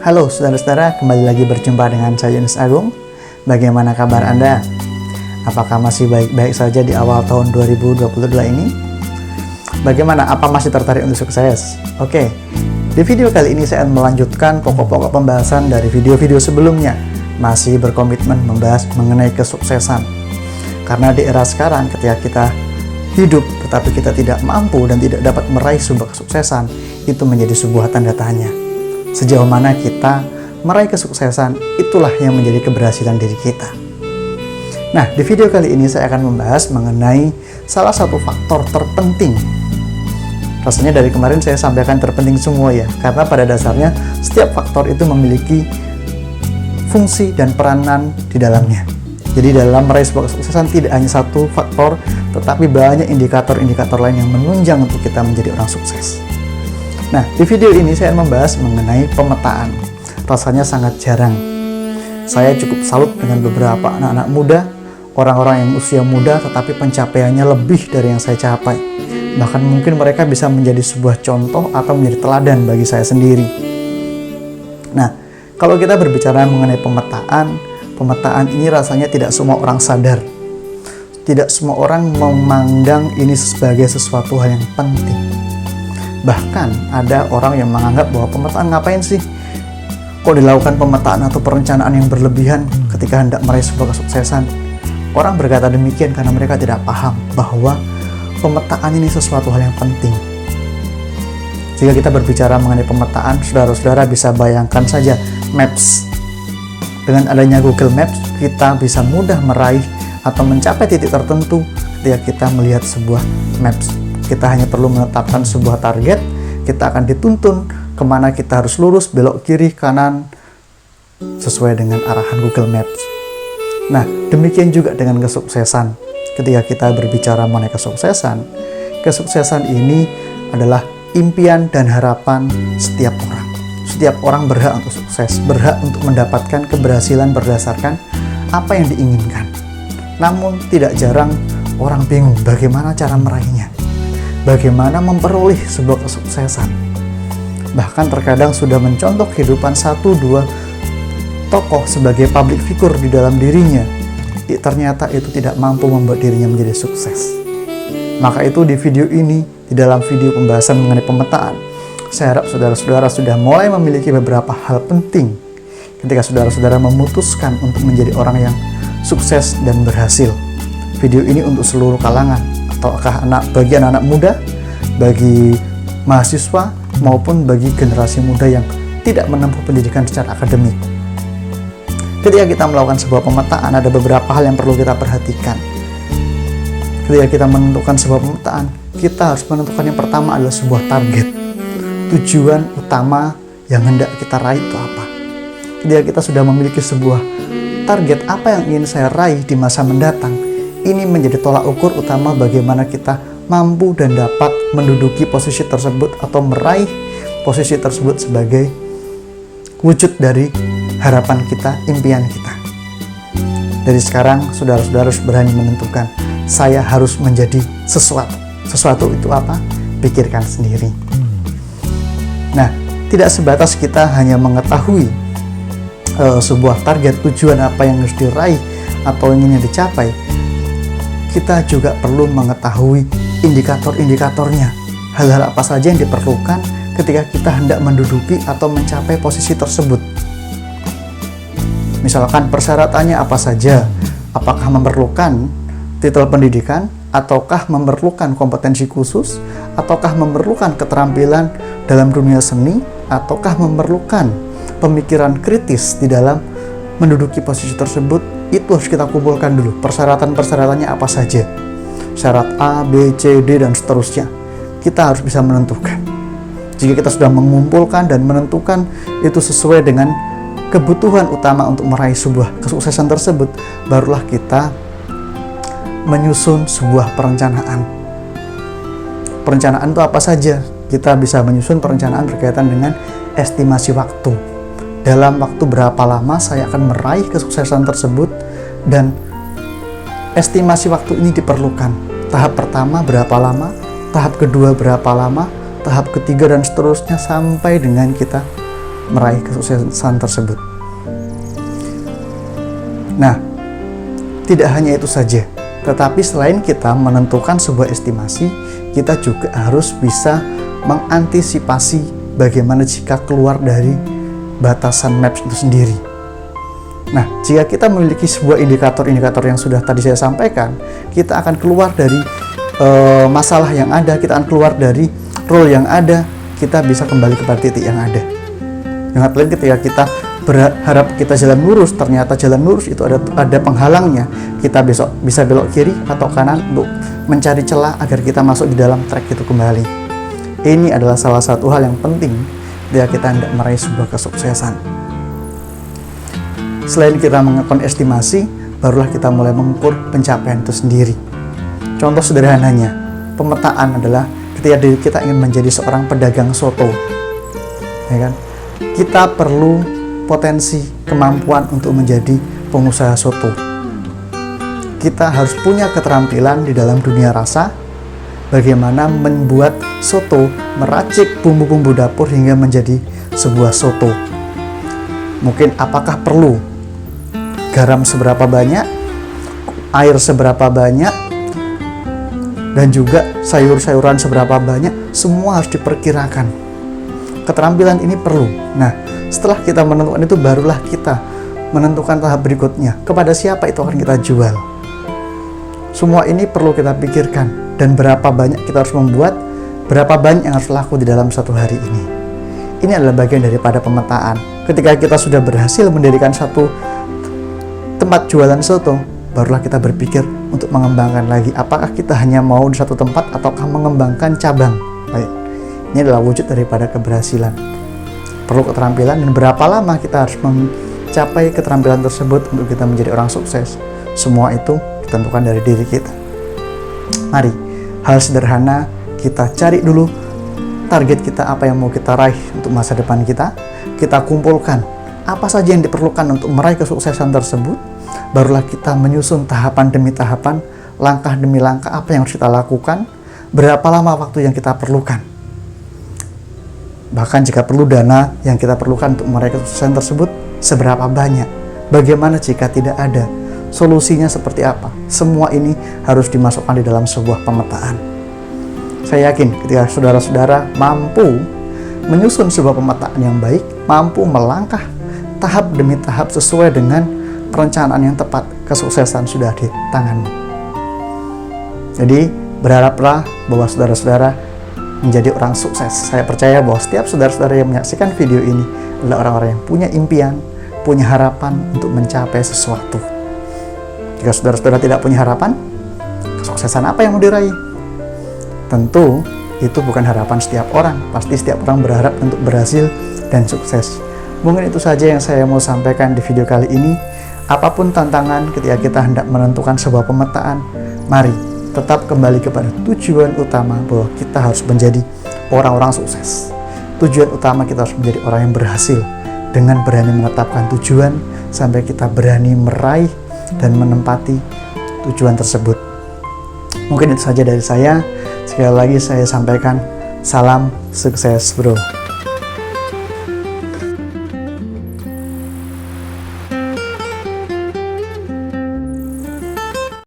Halo saudara-saudara, kembali lagi berjumpa dengan saya Yunus Agung. Bagaimana kabar Anda? Apakah masih baik-baik saja di awal tahun 2022 ini? Bagaimana? Apa masih tertarik untuk sukses? Oke, di video kali ini saya akan melanjutkan pokok-pokok pembahasan dari video-video sebelumnya. Masih berkomitmen membahas mengenai kesuksesan. Karena di era sekarang ketika kita hidup tetapi kita tidak mampu dan tidak dapat meraih sebuah kesuksesan, itu menjadi sebuah tanda tanya. Sejauh mana kita meraih kesuksesan, itulah yang menjadi keberhasilan diri kita. Nah, di video kali ini saya akan membahas mengenai salah satu faktor terpenting. Rasanya dari kemarin saya sampaikan terpenting semua ya, karena pada dasarnya setiap faktor itu memiliki fungsi dan peranan di dalamnya. Jadi dalam meraih sebuah kesuksesan tidak hanya satu faktor, tetapi banyak indikator-indikator lain yang menunjang untuk kita menjadi orang sukses. Nah, di video ini saya membahas mengenai pemetaan. Rasanya sangat jarang. Saya cukup salut dengan beberapa anak-anak muda, orang-orang yang usia muda tetapi pencapaiannya lebih dari yang saya capai. Bahkan mungkin mereka bisa menjadi sebuah contoh atau menjadi teladan bagi saya sendiri. Nah, kalau kita berbicara mengenai pemetaan ini rasanya tidak semua orang sadar. Tidak semua orang memandang ini sebagai sesuatu hal yang penting. Bahkan ada orang yang menganggap bahwa pemetaan ngapain sih? Kok dilakukan pemetaan atau perencanaan yang berlebihan ketika hendak meraih sebuah kesuksesan? Orang berkata demikian karena mereka tidak paham bahwa pemetaan ini sesuatu hal yang penting. Jika kita berbicara mengenai pemetaan, saudara-saudara bisa bayangkan saja Maps. Dengan adanya Google Maps, kita bisa mudah meraih atau mencapai titik tertentu ketika kita melihat sebuah Maps. Kita hanya perlu menetapkan sebuah target, kita akan dituntun kemana kita harus lurus, belok kiri, kanan, sesuai dengan arahan Google Maps. Nah, demikian juga dengan kesuksesan. Ketika kita berbicara mengenai kesuksesan ini adalah impian dan harapan setiap orang. Setiap orang berhak untuk sukses, berhak untuk mendapatkan keberhasilan berdasarkan apa yang diinginkan. Namun, tidak jarang orang bingung bagaimana cara meraihnya. Bagaimana memperoleh sebuah kesuksesan. Bahkan terkadang sudah mencontoh kehidupan 1-2 tokoh sebagai public figure di dalam dirinya, ternyata itu tidak mampu membuat dirinya menjadi sukses. Maka itu di video ini, di dalam video pembahasan mengenai pemetaan, saya harap saudara-saudara sudah mulai memiliki beberapa hal penting ketika saudara-saudara memutuskan untuk menjadi orang yang sukses dan berhasil. Video ini untuk seluruh kalangan, ataukah bagi anak-anak muda, bagi mahasiswa, maupun bagi generasi muda yang tidak menempuh pendidikan secara akademik. Ketika kita melakukan sebuah pemetaan, ada beberapa hal yang perlu kita perhatikan. Ketika kita menentukan sebuah pemetaan, kita harus menentukan yang pertama adalah sebuah target. Tujuan utama yang hendak kita raih itu apa? Ketika kita sudah memiliki sebuah target, apa yang ingin saya raih di masa mendatang, ini menjadi tolak ukur utama bagaimana kita mampu dan dapat menduduki posisi tersebut atau meraih posisi tersebut sebagai wujud dari harapan kita, impian kita. Dari sekarang, saudara-saudara harus berani menentukan, saya harus menjadi sesuatu. Sesuatu itu apa? Pikirkan sendiri. Nah, tidak sebatas kita hanya mengetahui sebuah target, tujuan apa yang harus diraih atau inginnya dicapai, kita juga perlu mengetahui indikator-indikatornya. Hal-hal apa saja yang diperlukan ketika kita hendak menduduki atau mencapai posisi tersebut. Misalkan persyaratannya apa saja? Apakah memerlukan titel pendidikan? Ataukah memerlukan kompetensi khusus? Ataukah memerlukan keterampilan dalam dunia seni? Ataukah memerlukan pemikiran kritis di dalam menduduki posisi tersebut? Itu harus kita kumpulkan dulu, persyaratan-persyaratannya apa saja, syarat A, B, C, D, dan seterusnya. Kita harus bisa menentukan. Jika kita sudah mengumpulkan dan menentukan itu sesuai dengan kebutuhan utama untuk meraih sebuah kesuksesan tersebut, barulah kita menyusun sebuah perencanaan. Perencanaan itu apa saja? Kita bisa menyusun perencanaan berkaitan dengan estimasi waktu. Dalam waktu berapa lama saya akan meraih kesuksesan tersebut, dan estimasi waktu ini diperlukan. Tahap pertama berapa lama, tahap kedua berapa lama, tahap ketiga dan seterusnya sampai dengan kita meraih kesuksesan tersebut. Nah, tidak hanya itu saja, tetapi selain kita menentukan sebuah estimasi, kita juga harus bisa mengantisipasi bagaimana jika keluar dari batasan MAPS itu sendiri. Nah, jika kita memiliki sebuah indikator-indikator yang sudah tadi saya sampaikan, kita akan keluar dari masalah yang ada, kita akan keluar dari role yang ada, kita bisa kembali kepada titik yang ada. Dengan lain, ketika kita berharap kita jalan lurus, ternyata jalan lurus itu ada penghalangnya, kita bisa belok kiri atau kanan untuk mencari celah agar kita masuk di dalam track itu kembali. Ini adalah salah satu hal yang penting ketika kita hendak meraih sebuah kesuksesan. Selain kita melakukan estimasi, barulah kita mulai mengukur pencapaian itu sendiri. Contoh sederhananya, pemetaan adalah ketika diri kita ingin menjadi seorang pedagang soto, ya kan? Kita perlu potensi kemampuan untuk menjadi pengusaha soto. Kita harus punya keterampilan di dalam dunia rasa, bagaimana membuat soto, meracik bumbu-bumbu dapur hingga menjadi sebuah soto. Mungkin apakah perlu garam seberapa banyak, air seberapa banyak, dan juga sayur-sayuran seberapa banyak, semua harus diperkirakan. Keterampilan ini perlu. Nah, setelah kita menentukan itu, barulah kita menentukan tahap berikutnya. Kepada siapa itu akan kita jual. Semua ini perlu kita pikirkan. Dan berapa banyak kita harus membuat, berapa banyak yang harus laku di dalam satu hari ini. Ini adalah bagian daripada pemetaan. Ketika kita sudah berhasil mendirikan satu tempat jualan soto, barulah kita berpikir untuk mengembangkan lagi. Apakah kita hanya mau di satu tempat ataukah mengembangkan cabang? Baik, ini adalah wujud daripada keberhasilan. Perlu keterampilan, dan berapa lama kita harus mencapai keterampilan tersebut untuk kita menjadi orang sukses. Semua itu ditentukan dari diri kita. Mari, hal sederhana, kita cari dulu target kita, apa yang mau kita raih untuk masa depan kita. Kita kumpulkan apa saja yang diperlukan untuk meraih kesuksesan tersebut, barulah kita menyusun tahapan demi tahapan, langkah demi langkah apa yang harus kita lakukan, berapa lama waktu yang kita perlukan. Bahkan jika perlu dana yang kita perlukan untuk meraih kesuksesan tersebut, seberapa banyak, bagaimana jika tidak ada, solusinya seperti apa. Semua ini harus dimasukkan di dalam sebuah pemetaan. Saya yakin ketika saudara-saudara mampu menyusun sebuah pemetaan yang baik, mampu melangkah tahap demi tahap sesuai dengan perencanaan yang tepat, kesuksesan sudah di tanganmu. Jadi berharaplah bahwa saudara-saudara menjadi orang sukses. Saya percaya bahwa setiap saudara-saudara yang menyaksikan video ini adalah orang-orang yang punya impian, punya harapan untuk mencapai sesuatu. Jika saudara-saudara tidak punya harapan, kesuksesan apa yang mau diraih? Tentu itu bukan harapan setiap orang. Pasti setiap orang berharap untuk berhasil dan sukses. Mungkin itu saja yang saya mau sampaikan di video kali ini. Apapun tantangan ketika kita hendak menentukan sebuah pemetaan, mari tetap kembali kepada tujuan utama bahwa kita harus menjadi orang-orang sukses. Tujuan utama kita harus menjadi orang yang berhasil. Dengan berani menetapkan tujuan, sampai kita berani meraih dan menempati tujuan tersebut. Mungkin itu saja dari saya. Sekali lagi saya sampaikan, salam sukses bro.